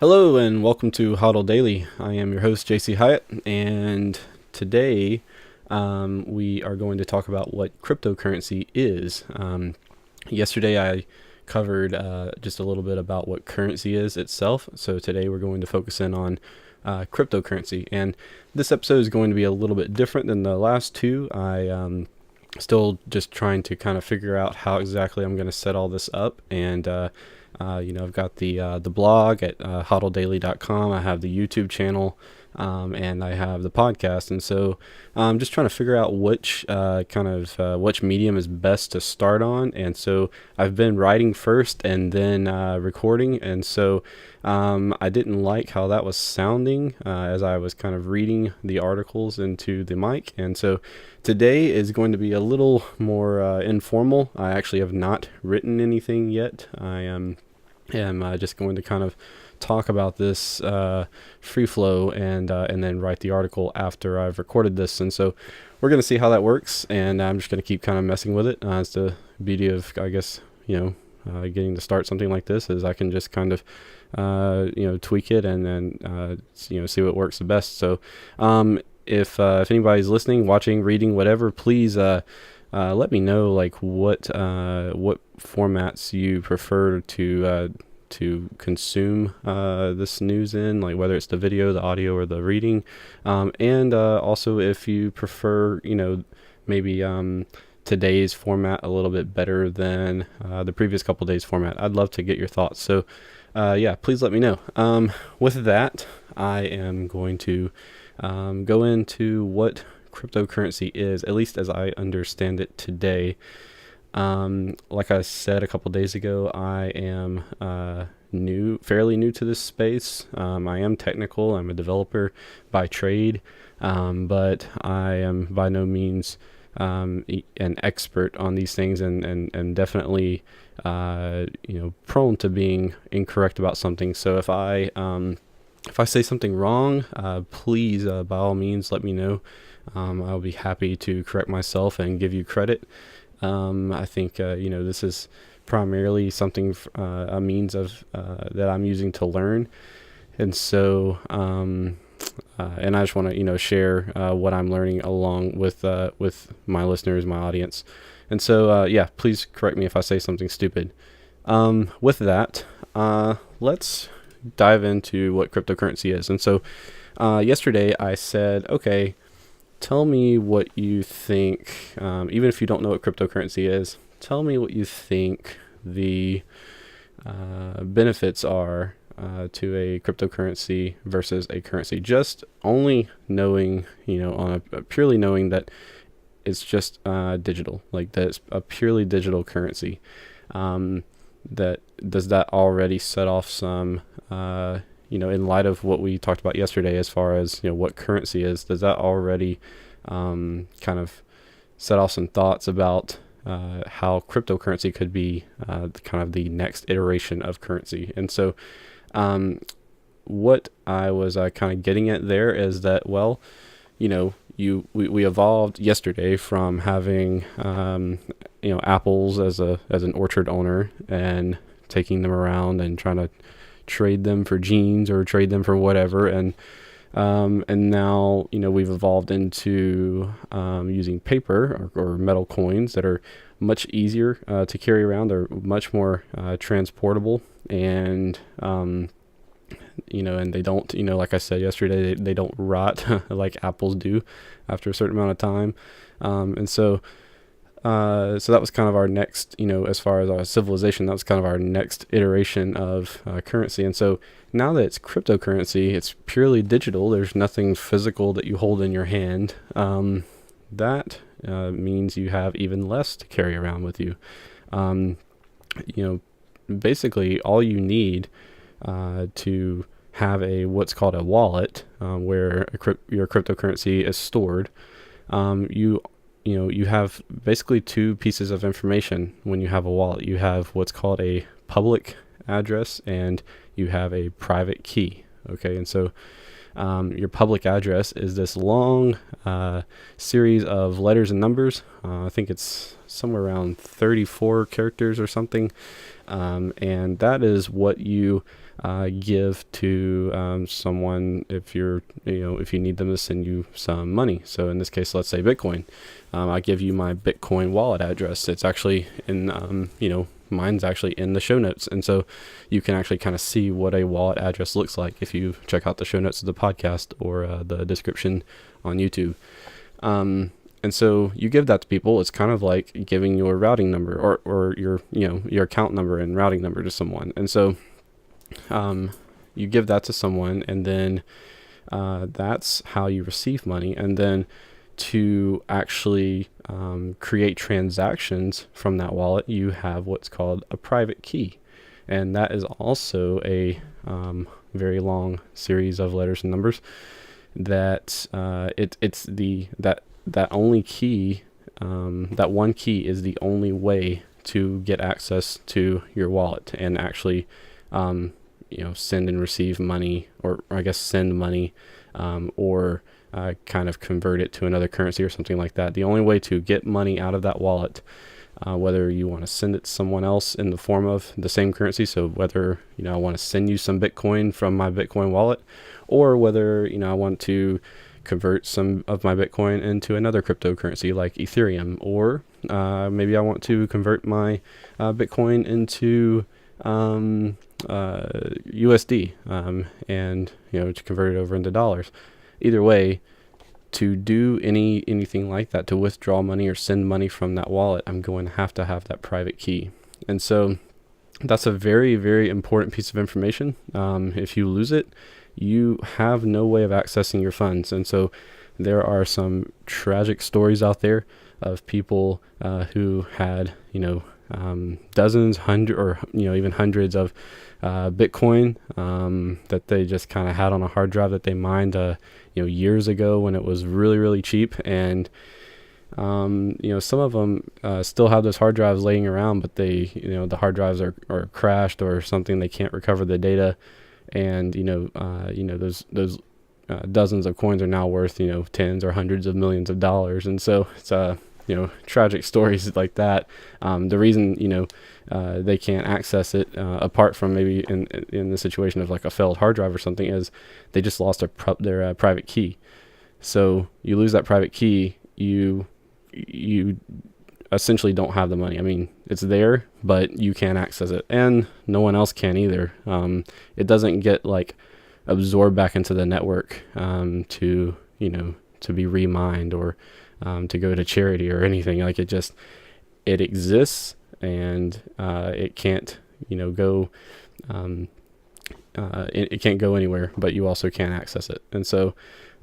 Hello and welcome to HODL Daily. I am your host JC Hyatt, and today we are going to talk about what cryptocurrency is. Yesterday I covered just a little bit about what currency is itself, so today we're going to focus in on cryptocurrency. And this episode is going to be a little bit different than the last two. I still just trying to kind of figure out how exactly I'm going to set all this up, and I've got the blog at hodldaily.com. I have the YouTube channel, and I have the podcast. And so I'm just trying to figure out which which medium is best to start on. And so I've been writing first and then recording. And so I didn't like how that was sounding as I was kind of reading the articles into the mic. And so today is going to be a little more informal. I actually have not written anything yet. I am just going to kind of talk about this free flow and then write the article after I've recorded this. And so we're going to see how that works, and I'm just going to keep kind of messing with it. It's the beauty of, I guess, getting to start something like this is I can just kind of tweak it and then see what works the best. So if anybody's listening, watching, reading, whatever, please let me know what formats you prefer to consume this news in, like whether it's the video, the audio, or the reading, and also if you prefer maybe today's format a little bit better than the previous couple days format. I'd love to get your thoughts. So please let me know. With that, I am going to go into what cryptocurrency is, at least as I understand it today. Like I said a couple days ago, I am fairly new to this space. I am technical. I'm a developer by trade, but I am by no means an expert on these things, and definitely prone to being incorrect about something. So if I say something wrong, please by all means let me know. I'll be happy to correct myself and give you credit. I think this is primarily something a means of that I'm using to learn, and so and I just want to share what I'm learning along with my listeners, my audience. And so please correct me if I say something stupid. With that, let's dive into what cryptocurrency is. And so yesterday I said, okay, tell me what you think, even if you don't know what cryptocurrency is, tell me what you think the benefits are to a cryptocurrency versus a currency. Just only knowing, purely knowing that it's just digital, like that it's a purely digital currency. Does that already set off some, in light of what we talked about yesterday, as far as what currency is, does that already kind of set off some thoughts about how cryptocurrency could be kind of the next iteration of currency? And so what I was kind of getting at there is that, well, we evolved yesterday from having apples as an orchard owner and taking them around and trying to trade them for jeans or trade them for whatever, and now we've evolved into using paper or metal coins that are much easier to carry around. They're much more transportable, and and they don't, like I said yesterday, they don't rot like apples do after a certain amount of time, and so that was kind of our next, as far as our civilization, that was kind of our next iteration of currency. And so now that it's cryptocurrency, it's purely digital. There's nothing physical that you hold in your hand. That means you have even less to carry around with you. Basically all you need to have what's called a wallet, where your cryptocurrency is stored. You have basically two pieces of information when you have a wallet. You have what's called a public address, and you have a private key. Okay, and so your public address is this long series of letters and numbers. I think it's somewhere around 34 characters or something, and that is what you give to someone if if you need them to send you some money. So in this case, let's say Bitcoin. I give you my Bitcoin wallet address. It's actually in mine's actually in the show notes, and so you can actually kind of see what a wallet address looks like if you check out the show notes of the podcast or the description on YouTube. And so you give that to people. It's kind of like giving your routing number or your account number and routing number to someone. And so you give that to someone, and then that's how you receive money. And then to actually create transactions from that wallet, you have what's called a private key. And that is also a very long series of letters and numbers that that only key, that one key is the only way to get access to your wallet and actually, send and receive money, or I guess send money, or kind of convert it to another currency or something like that. The only way to get money out of that wallet, whether you want to send it to someone else in the form of the same currency, so whether I want to send you some Bitcoin from my Bitcoin wallet, or whether I want to convert some of my Bitcoin into another cryptocurrency like Ethereum, or maybe I want to convert my Bitcoin into USD, and to convert it over into dollars. Either way, to do anything like that, to withdraw money or send money from that wallet, I'm going to have that private key. And so that's a very, very important piece of information. If you lose it, you have no way of accessing your funds. And so there are some tragic stories out there of people who had dozens, or even hundreds of Bitcoin that they just kind of had on a hard drive that they mined years ago when it was really, really cheap. And some of them still have those hard drives laying around, but the hard drives are crashed or something. They can't recover the data, and those dozens of coins are now worth tens or hundreds of millions of dollars. And so it's tragic stories like that. The reason they can't access it, apart from maybe in the situation of like a failed hard drive or something, is they just lost their private key. So you lose that private key, you essentially don't have the money. I mean, it's there, but you can't access it, and no one else can either. It doesn't get like absorbed back into the network to be remined or to go to charity or anything. Like it exists, and it can't go it can't go anywhere, but you also can't access it. And so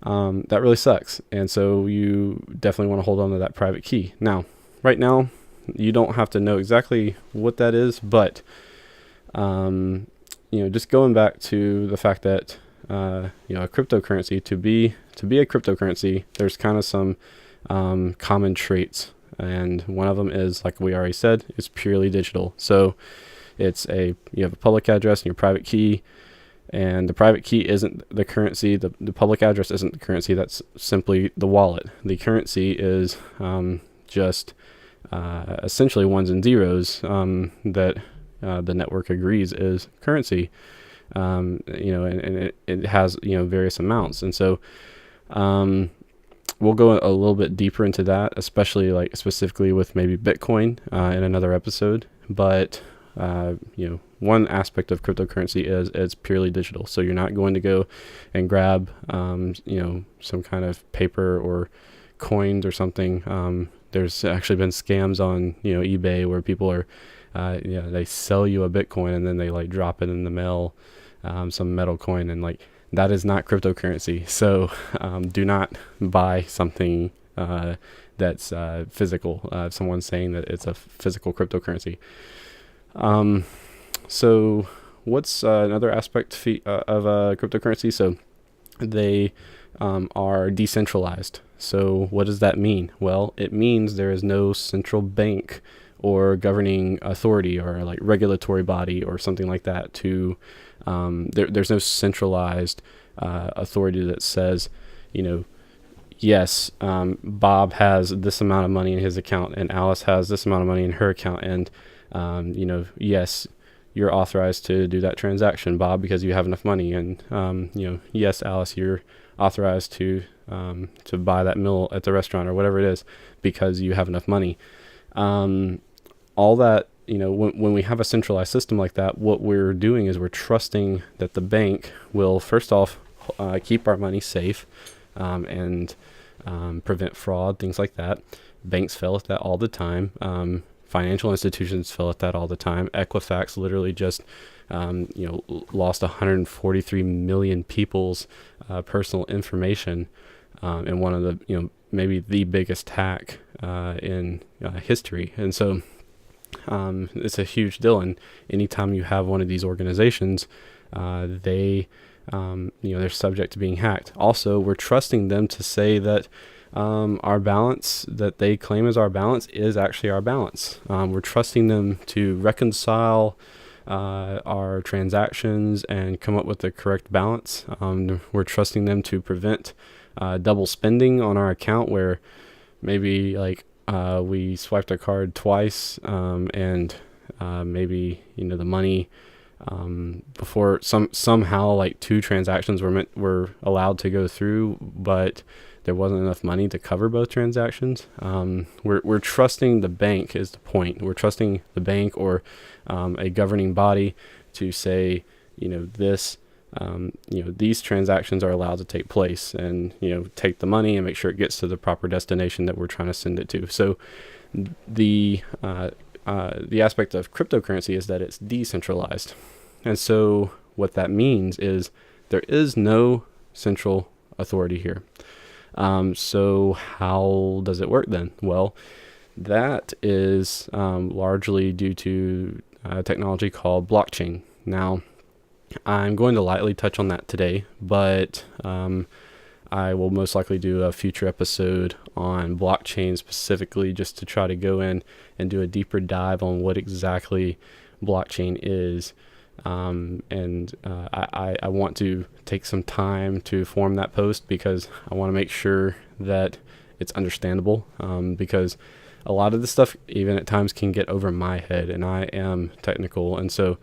that really sucks. And so you definitely want to hold on to that private key. Now, right now, you don't have to know exactly what that is, but just going back to the fact that a cryptocurrency, to be a cryptocurrency, there's kind of some common traits, and one of them is, like we already said, it's purely digital. So you have a public address and your private key, and the private key isn't the currency. The public address isn't the currency. That's simply the wallet. The currency is just essentially ones and zeros that the network agrees is currency. And it has various amounts, and so we'll go a little bit deeper into that, especially like specifically with maybe Bitcoin in another episode. But one aspect of cryptocurrency is it's purely digital. So you're not going to go and grab some kind of paper or coins or something. There's actually been scams on eBay where people are they sell you a Bitcoin and then they like drop it in the mail, some metal coin, and like that is not cryptocurrency. So do not buy something that's physical. If someone's saying that it's a physical cryptocurrency. So what's another aspect of cryptocurrency? So they are decentralized. So what does that mean? Well, it means there is no central bank or governing authority or like regulatory body or something like that to there's no centralized authority that says, yes, Bob has this amount of money in his account and Alice has this amount of money in her account, and yes, you're authorized to do that transaction, Bob, because you have enough money. And, yes, Alice, you're authorized to buy that meal at the restaurant or whatever it is because you have enough money. All that, when we have a centralized system like that, what we're doing is we're trusting that the bank will, first off, keep our money safe and prevent fraud, things like that. Banks fail at that all the time. Financial institutions fail at that all the time. Equifax literally just, lost 143 million people's personal information in one of the, maybe the biggest hack in history. And so it's a huge deal. And anytime you have one of these organizations, they're subject to being hacked. Also, we're trusting them to say that our balance that they claim as our balance is actually our balance. We're trusting them to reconcile our transactions and come up with the correct balance. We're trusting them to prevent double spending on our account, where maybe we swiped our card twice and maybe the money before somehow like 2 transactions were allowed to go through, but there wasn't enough money to cover both transactions. We're trusting the bank is the point. We're trusting the bank or a governing body to say, these transactions are allowed to take place, and take the money and make sure it gets to the proper destination that we're trying to send it to. So the aspect of cryptocurrency is that it's decentralized, and so what that means is there is no central authority here. So how does it work then? Well, that is largely due to technology called blockchain. Now, I'm going to lightly touch on that today, but I will most likely do a future episode on blockchain specifically, just to try to go in and do a deeper dive on what exactly blockchain is. I want to take some time to form that post because I want to make sure that it's understandable, because a lot of this stuff even at times can get over my head, and I am technical, and so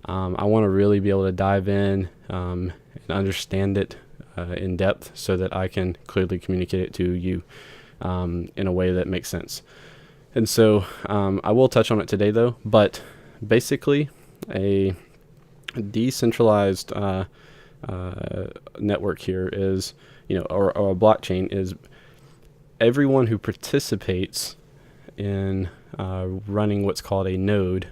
I want to really be able to dive in and understand it in depth so that I can clearly communicate it to you in a way that makes sense. And so I will touch on it today though, but basically a decentralized network here is, or a blockchain is everyone who participates in running what's called a node,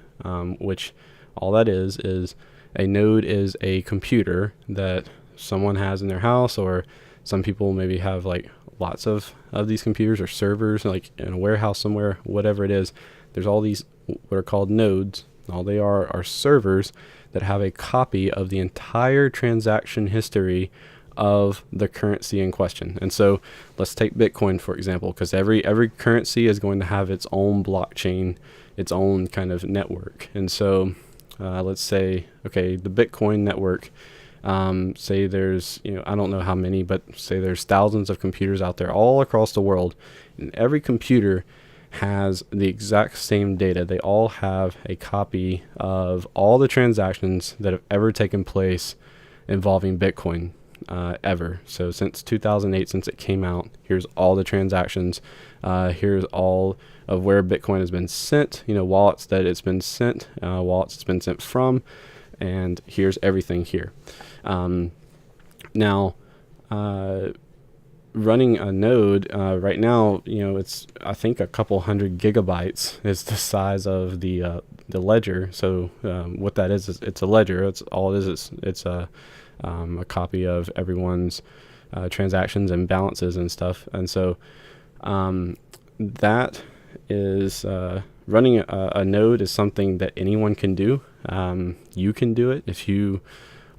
which all that is a node is a computer that someone has in their house, or some people maybe have like lots of these computers or servers like in a warehouse somewhere, whatever it is. There's all these what are called nodes. All they are servers that have a copy of the entire transaction history of the currency in question. And so let's take Bitcoin, for example, because every currency is going to have its own blockchain, its own kind of network. And so let's say, okay, the Bitcoin network, say there's, I don't know how many, but say there's thousands of computers out there all across the world, and every computer has the exact same data. They all have a copy of all the transactions that have ever taken place involving Bitcoin ever. So since 2008, since it came out, here's all the transactions. Here's all of where Bitcoin has been sent, wallets that it's been sent, wallets it's been sent from, and here's everything here. Now, running a node right now, it's I think a couple hundred gigabytes is the size of the ledger. So what that is it's a ledger. It's all it is. It's a copy of everyone's transactions and balances and stuff. And so that is running a node is something that anyone can do. You can do it if you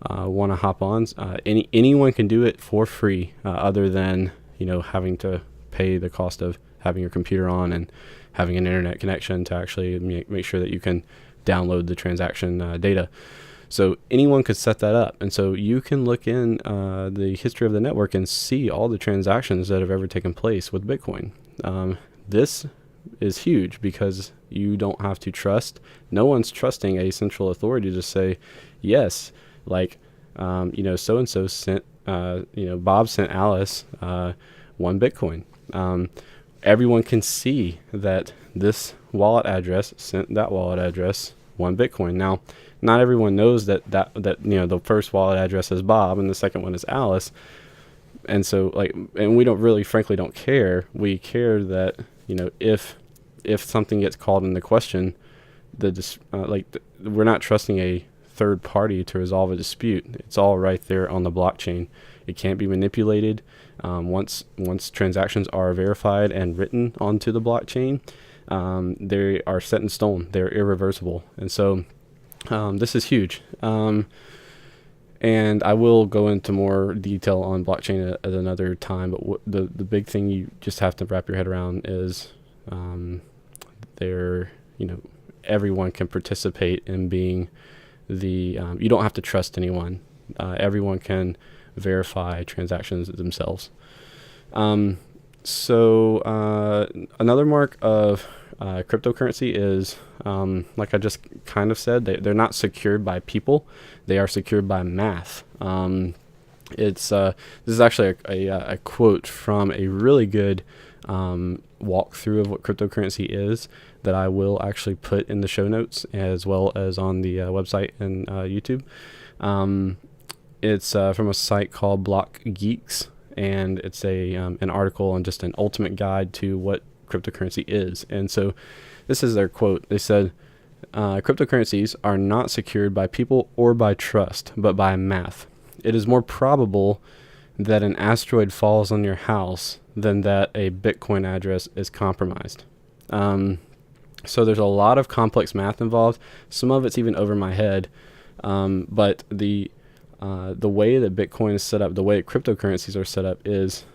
want to hop on. Anyone can do it for free, other than having to pay the cost of having your computer on and having an internet connection to actually make sure that you can download the transaction data. So anyone could set that up, and so you can look in the history of the network and see all the transactions that have ever taken place with Bitcoin. This is huge because you don't have to trust. No one's trusting a central authority to say, yes, like, so and so sent, Bob sent Alice 1 Bitcoin. Everyone can see that this wallet address sent that wallet address 1 Bitcoin. Now, not everyone knows that the first wallet address is Bob and the second one is Alice. And so, and we frankly don't care. We care that, if something gets called into question, we're not trusting a third party to resolve a dispute. It's all right there on the blockchain. It can't be manipulated. Once transactions are verified and written onto the blockchain, they are set in stone. They're irreversible. And so this is huge. And I will go into more detail on blockchain at another time. But the big thing you just have to wrap your head around is everyone can participate in being you don't have to trust anyone. Everyone can verify transactions themselves. So another mark of cryptocurrency is, like I just kind of said, they're not secured by people. They are secured by math. This is actually a quote from a really good walkthrough of what cryptocurrency is that I will actually put in the show notes as well as on the website and YouTube. It's from a site called Block Geeks, and it's an article and just an ultimate guide to what cryptocurrency is. And so this is their quote. They said, cryptocurrencies are not secured by people or by trust, but by math. It is more probable that an asteroid falls on your house than that a Bitcoin address is compromised. So there's a lot of complex math involved. Some of it's even over my head. But the way that Bitcoin is set up, the way cryptocurrencies are set up is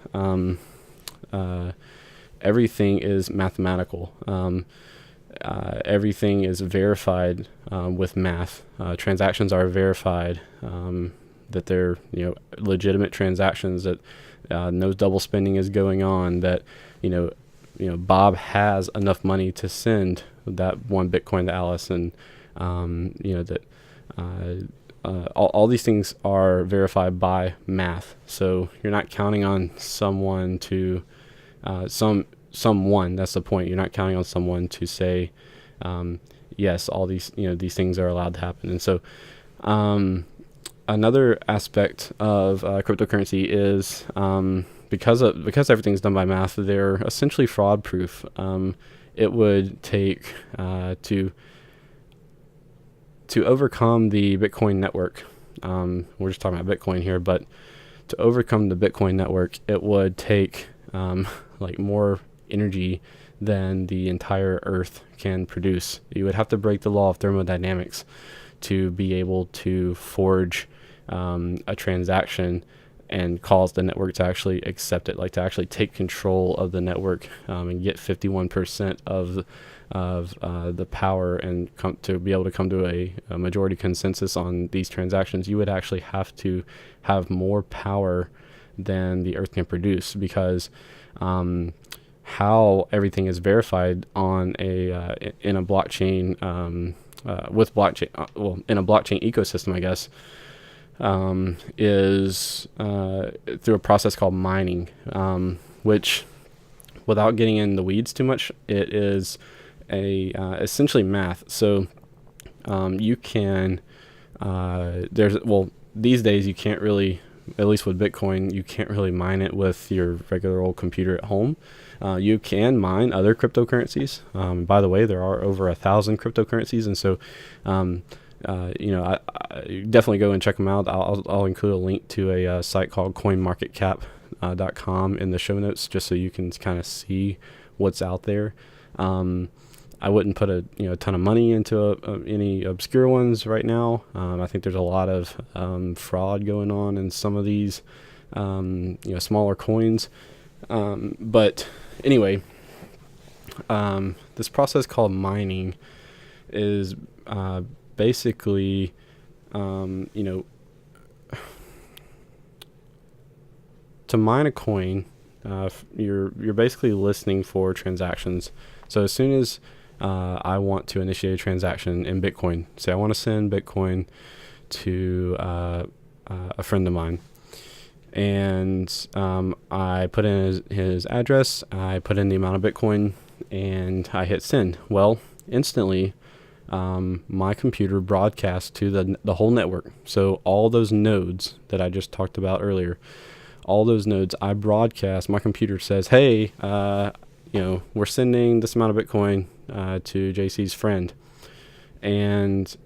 everything is mathematical. Everything is verified with math. Transactions are verified that they're legitimate transactions, that no double spending is going on, that Bob has enough money to send that 1 Bitcoin to Alice, and that all these things are verified by math. So you're not counting on someone to someone. That's the point. You're not counting on someone to say yes, all these these things are allowed to happen. And so another aspect of cryptocurrency is because everything's done by math, they're essentially fraud proof. It would take to overcome the Bitcoin network. We're just talking about Bitcoin here, but to overcome the Bitcoin network, it would take more energy than the entire Earth can produce. You would have to break the law of thermodynamics to be able to forge a transaction and cause the network to actually accept it, to actually take control of the network and get 51% of the power and to be able to come to a majority consensus on these transactions. You would actually have to have more power than the Earth can produce, because how everything is verified on in a blockchain with blockchain in a blockchain ecosystem, I guess, is through a process called mining, which, without getting in the weeds too much, it is essentially math. So you can these days you can't really, at least with Bitcoin, you can't really mine it with your regular old computer at home. You can mine other cryptocurrencies. By the way, there are over 1,000 cryptocurrencies, and so I definitely go and check them out. I'll include a link to a site called coinmarketcap.com in the show notes, just so you can kind of see what's out there. I wouldn't put a ton of money into any obscure ones right now. I think there's a lot of fraud going on in some of these smaller coins. But anyway, this process called mining is basically to mine a coin, you're basically listening for transactions. So as soon as I want to initiate a transaction in Bitcoin, say I want to send Bitcoin to a friend of mine, and I put in his address, I put in the amount of Bitcoin, and I hit send. Well, instantly, my computer broadcasts to the whole network. So all those nodes that I just talked about earlier, all those nodes, I broadcast. My computer says, "Hey, we're sending this amount of Bitcoin to JC's friend," and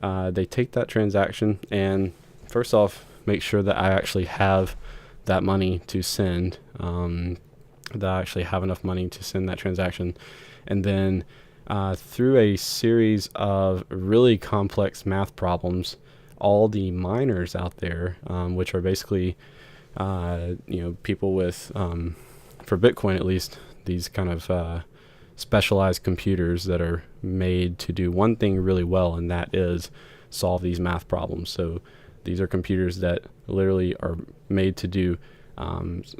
they take that transaction and first off make sure that I actually have that money to send, that I actually have enough money to send that transaction, and then through a series of really complex math problems, all the miners out there, which are basically people with, for Bitcoin at least, these kind of specialized computers that are made to do one thing really well, and that is solve these math problems. So these are computers that literally are made to do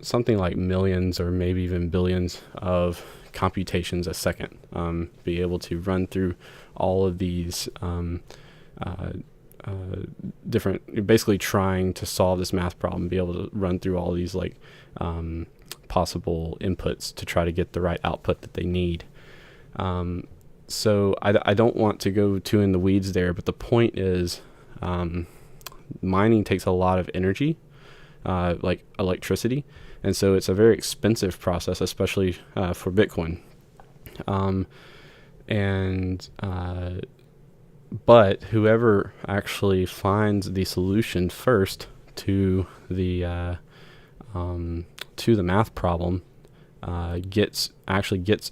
something like millions or maybe even billions of computations a second, be able to run through all of these different, basically trying to solve this math problem, be able to run through all these like possible inputs to try to get the right output that they need. So I don't want to go too in the weeds there, but the point is, mining takes a lot of energy, like electricity, and so it's a very expensive process, especially for Bitcoin. But whoever actually finds the solution first to the math problem gets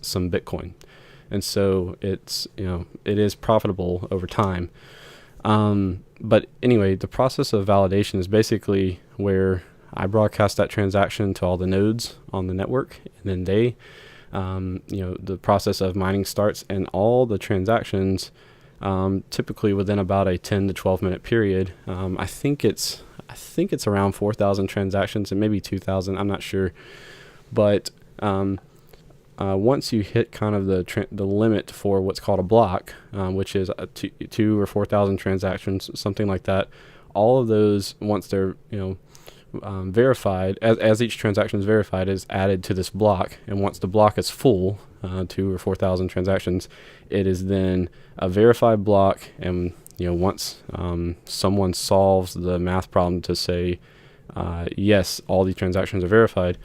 some Bitcoin, and so it is profitable over time. But anyway, the process of validation is basically where I broadcast that transaction to all the nodes on the network, and then they, the process of mining starts, and all the transactions, typically within about a 10 to 12 minute period. I think it's around 4,000 transactions, and maybe 2,000. I'm not sure, but once you hit kind of the limit for what's called a block, which is two or 4,000 transactions, something like that, all of those, once they're verified, as each transaction is verified, is added to this block, and once the block is full, 2 or 4,000 transactions, it is then a verified block. And once someone solves the math problem to say yes, all these transactions are verified,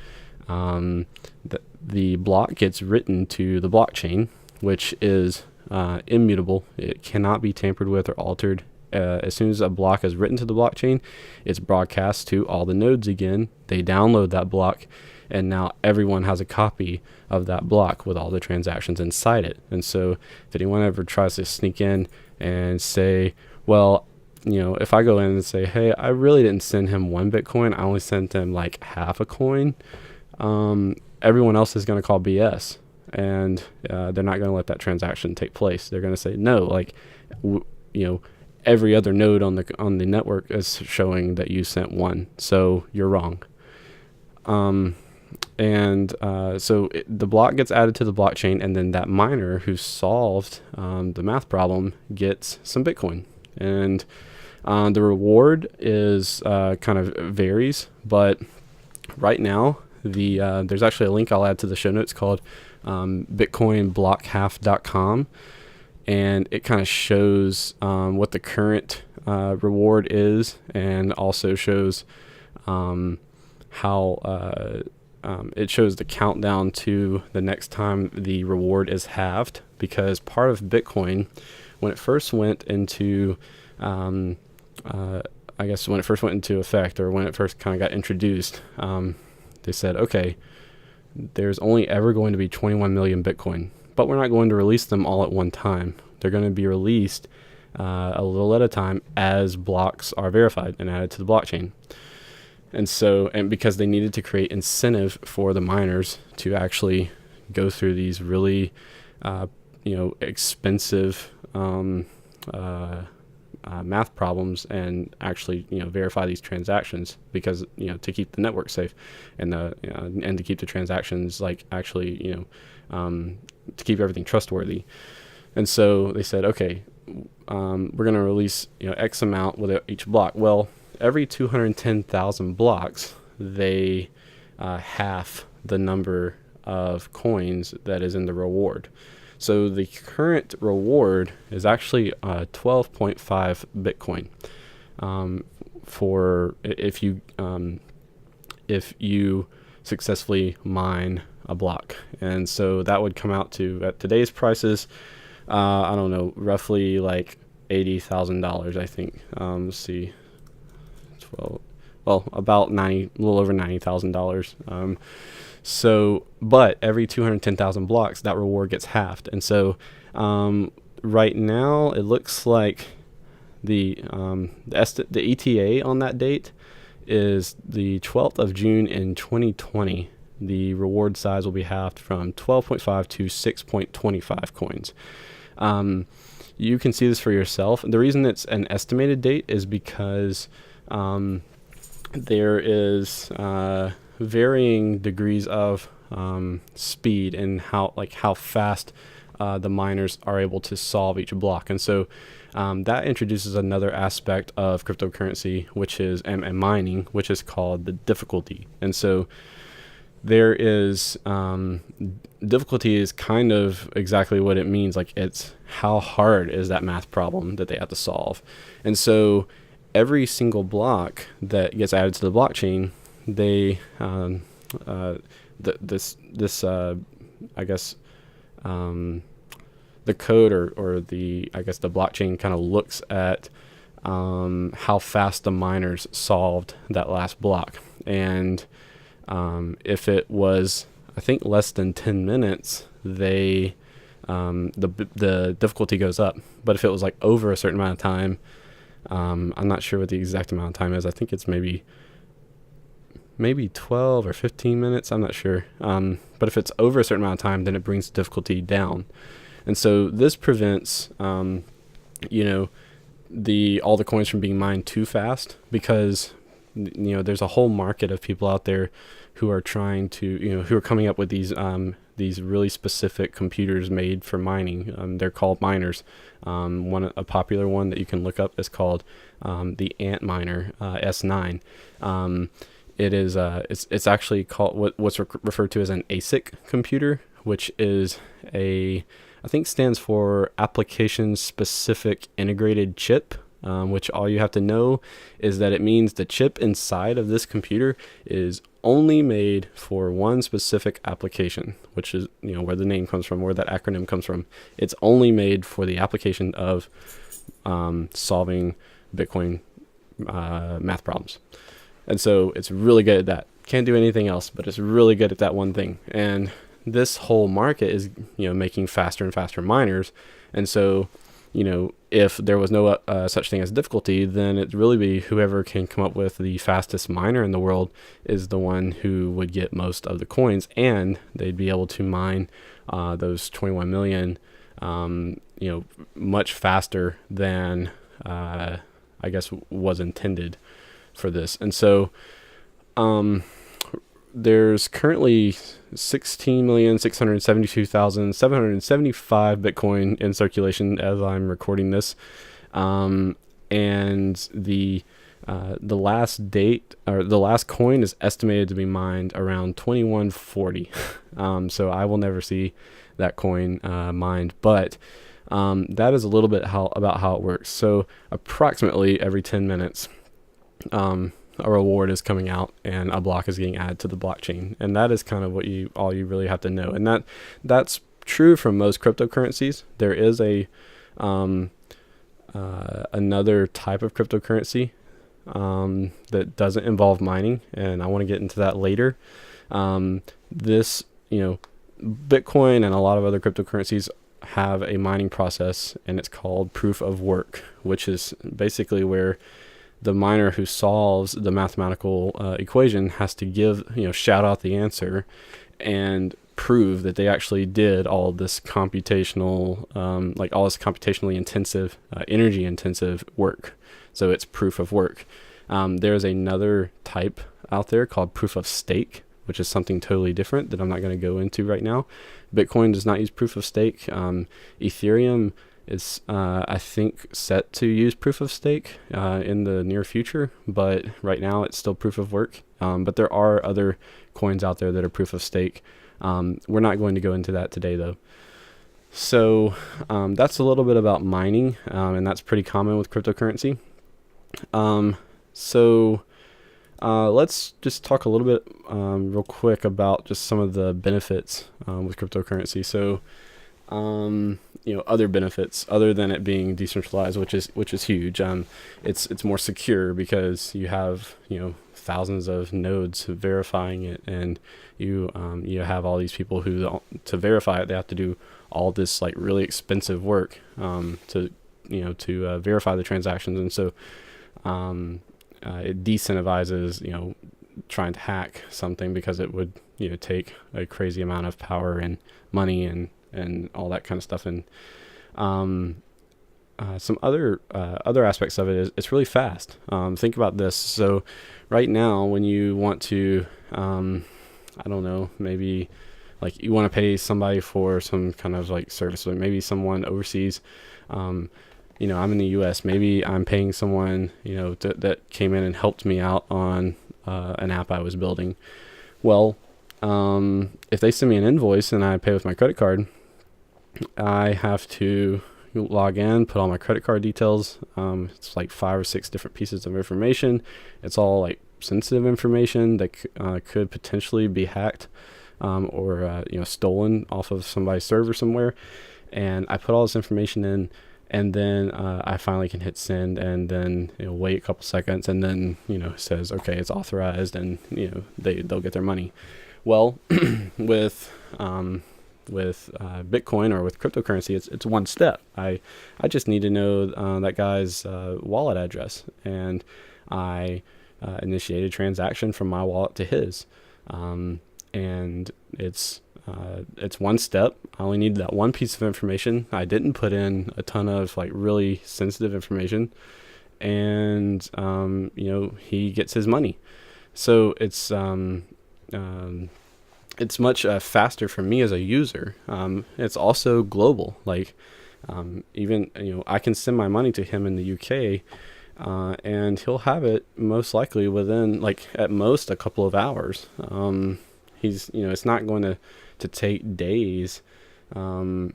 the block gets written to the blockchain, which is immutable. It cannot be tampered with or altered. As soon as a block is written to the blockchain, it's broadcast to all the nodes again. They download that block, and now everyone has a copy of that block with all the transactions inside it. And so if anyone ever tries to sneak in and say, well, if I go in and say, hey, I really didn't send him 1 Bitcoin, I only sent him like half a coin, everyone else is going to call BS, and they're not going to let that transaction take place. They're going to say, no, like, every other node on the network is showing that you sent 1, so you're wrong. So the block gets added to the blockchain, and then that miner who solved the math problem gets some Bitcoin. And the reward is kind of varies, but right now there's actually a link I'll add to the show notes called bitcoinblockhalf.com, and it kind of shows what the current reward is, and also shows how it shows the countdown to the next time the reward is halved, because part of Bitcoin, when it first went into when it first went into effect, or when it first kind of got introduced, they said, okay, there's only ever going to be 21 million Bitcoin, but we're not going to release them all at one time. They're going to be released a little at a time as blocks are verified and added to the blockchain. And so, and because they needed to create incentive for the miners to actually go through these really, expensive math problems and actually verify these transactions, because to keep the network safe, and and to keep the transactions actually to keep everything trustworthy. And so they said, okay, we're going to release X amount with each block. Well, every 210,000 blocks, they half the number of coins that is in the reward. So the current reward is actually 12.5 Bitcoin for if you successfully mine a block. And so that would come out to, at today's prices, I don't know, roughly like $80,000, I think. Let's see, about a little over $90,000. So, but every 210,000 blocks, that reward gets halved. And so, right now it looks like the ETA on that date is the 12th of June in 2020. The reward size will be halved from 12.5 to 6.25 coins. You can see this for yourself. The reason it's an estimated date is because there is varying degrees of speed and how fast the miners are able to solve each block. And so that introduces another aspect of cryptocurrency, which is and mining, which is called the difficulty. And so there is difficulty is kind of exactly what it means. Like, it's how hard is that math problem that they have to solve. And the code or the blockchain kind of looks at how fast the miners solved that last block. And if it was, I think, less than 10 minutes, the difficulty goes up. But if it was like over a certain amount of time, I'm not sure what the exact amount of time is. I think it's maybe 12 or 15 minutes. I'm not sure. But if it's over a certain amount of time, then it brings the difficulty down. And so this prevents, all the coins from being mined too fast, because there's a whole market of people out there who are trying to, who are coming up with these really specific computers made for mining. They're called miners. A popular one that you can look up is called the Ant Miner S9. It's actually called what's referred to as an ASIC computer, which is I think stands for Application Specific Integrated Chip. Which all you have to know is that it means the chip inside of this computer is only made for one specific application, which is where the name comes from, where that acronym comes from. It's only made for the application of solving Bitcoin math problems. And so it's really good at that. Can't do anything else, but it's really good at that one thing. And this whole market is making faster and faster miners. And so if there was no such thing as difficulty, then it'd really be whoever can come up with the fastest miner in the world is the one who would get most of the coins, and they'd be able to mine those 21 million, much faster than was intended for this. And so there's currently 16,672,775 Bitcoin in circulation as I'm recording this. And the last date, or the last coin, is estimated to be mined around 2140. So I will never see that coin mined, but that is a little bit about how it works. So approximately every 10 minutes, a reward is coming out and a block is getting added to the blockchain. And that is kind of all you really have to know. And that's true for most cryptocurrencies. There is another type of cryptocurrency that doesn't involve mining, and I want to get into that later. Bitcoin and a lot of other cryptocurrencies have a mining process, and it's called proof of work, which is basically where the miner who solves the mathematical equation has to shout out the answer, and prove that they actually did all this computational, like all this computationally intensive, energy intensive work. So it's proof of work. There's another type out there called proof of stake, which is something totally different that I'm not going to go into right now. Bitcoin does not use proof of stake. Ethereum is, I think, set to use proof of stake in the near future, but right now it's still proof of work. But there are other coins out there that are proof of stake. We're not going to go into that today, though. So that's a little bit about mining, and that's pretty common with cryptocurrency. Let's just talk a little bit real quick about just some of the benefits with cryptocurrency. So, other benefits other than it being decentralized, which is huge. It's more secure because you have thousands of nodes verifying it, and you have all these people who, to verify it, they have to do all this like really expensive work to verify the transactions, and so it decentralizes trying to hack something, because it would take a crazy amount of power and money and all that kind of stuff. And some other aspects of it is it's really fast. Think about this. So right now, when you want to, I don't know, maybe like you want to pay somebody for some kind of like service, or maybe someone overseas, I'm in the US, maybe I'm paying someone, that came in and helped me out on an app I was building. Well, if they send me an invoice and I pay with my credit card, I have to log in, put all my credit card details. It's like 5 or 6 different pieces of information. It's all like sensitive information that could potentially be hacked or stolen off of somebody's server somewhere. And I put all this information in, and then I finally can hit send, and then wait a couple seconds, and then it says, okay, it's authorized, and they'll get their money. Well, with Bitcoin or with cryptocurrency, it's one step. I just need to know that guy's wallet address, and I initiate a transaction from my wallet to his, and it's one step. I only need that one piece of information. I didn't put in a ton of like really sensitive information, and he gets his money. So it's much faster for me as a user. It's also global. Like even I can send my money to him in the UK, and he'll have it most likely within like at most a couple of hours. He's it's not going to take days. That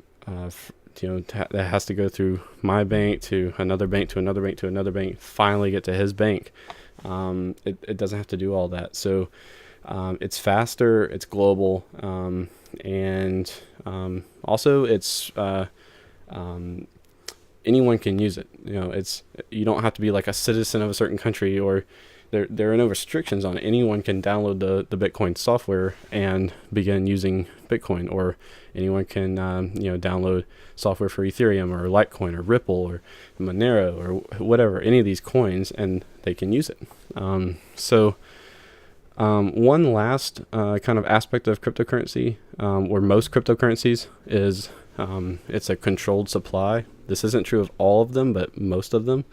has to go through my bank to another bank to another bank to another bank, finally get to his bank. It doesn't have to do all that. So it's faster, it's global, and also it's anyone can use it. You don't have to be like a citizen of a certain country, or there are no restrictions on it. Anyone can download the Bitcoin software and begin using Bitcoin, or anyone can download software for Ethereum or Litecoin or Ripple or Monero or whatever, any of these coins, and they can use it. One last kind of aspect of cryptocurrency, or most cryptocurrencies, is it's a controlled supply. This isn't true of all of them, but most of them.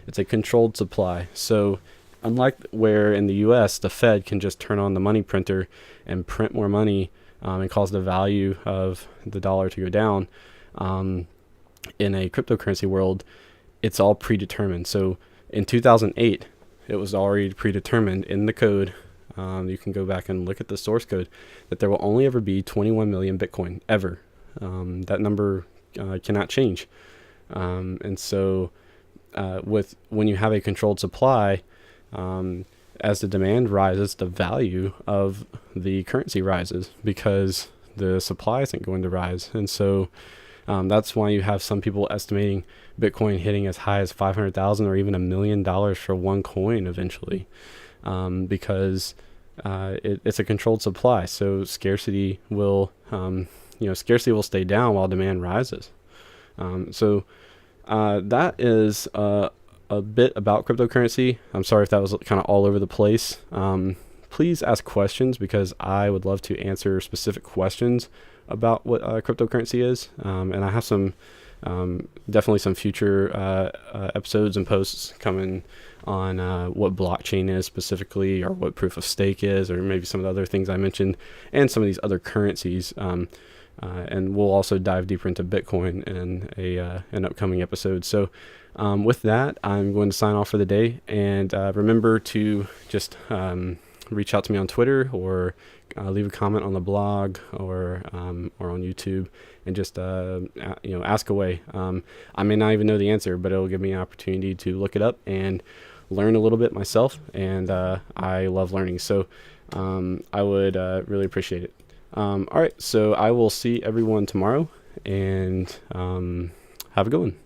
It's a controlled supply. So unlike where in the US the Fed can just turn on the money printer and print more money and cause the value of the dollar to go down, in a cryptocurrency world, it's all predetermined. So in 2008, it was already predetermined in the code. You can go back and look at the source code, that there will only ever be 21 million Bitcoin ever. That number cannot change. And so when you have a controlled supply, as the demand rises, the value of the currency rises, because the supply isn't going to rise. And so that's why you have some people estimating Bitcoin hitting as high as 500,000 or even $1 million for one coin eventually, because it's a controlled supply. So scarcity will stay down while demand rises. That is a bit about cryptocurrency. I'm sorry if that was kind of all over the place. please ask questions, because I would love to answer specific questions about what cryptocurrency is. And I have some definitely some future episodes and posts coming on what blockchain is specifically, or what proof of stake is, or maybe some of the other things I mentioned, and some of these other currencies. And we'll also dive deeper into Bitcoin in an upcoming episode. So with that, I'm going to sign off for the day. And remember to just reach out to me on Twitter, or leave a comment on the blog, or on YouTube, and just ask away. I may not even know the answer, but it'll give me an opportunity to look it up and learn a little bit myself. And I love learning, so I would really appreciate it. All right, so I will see everyone tomorrow, and have a good one.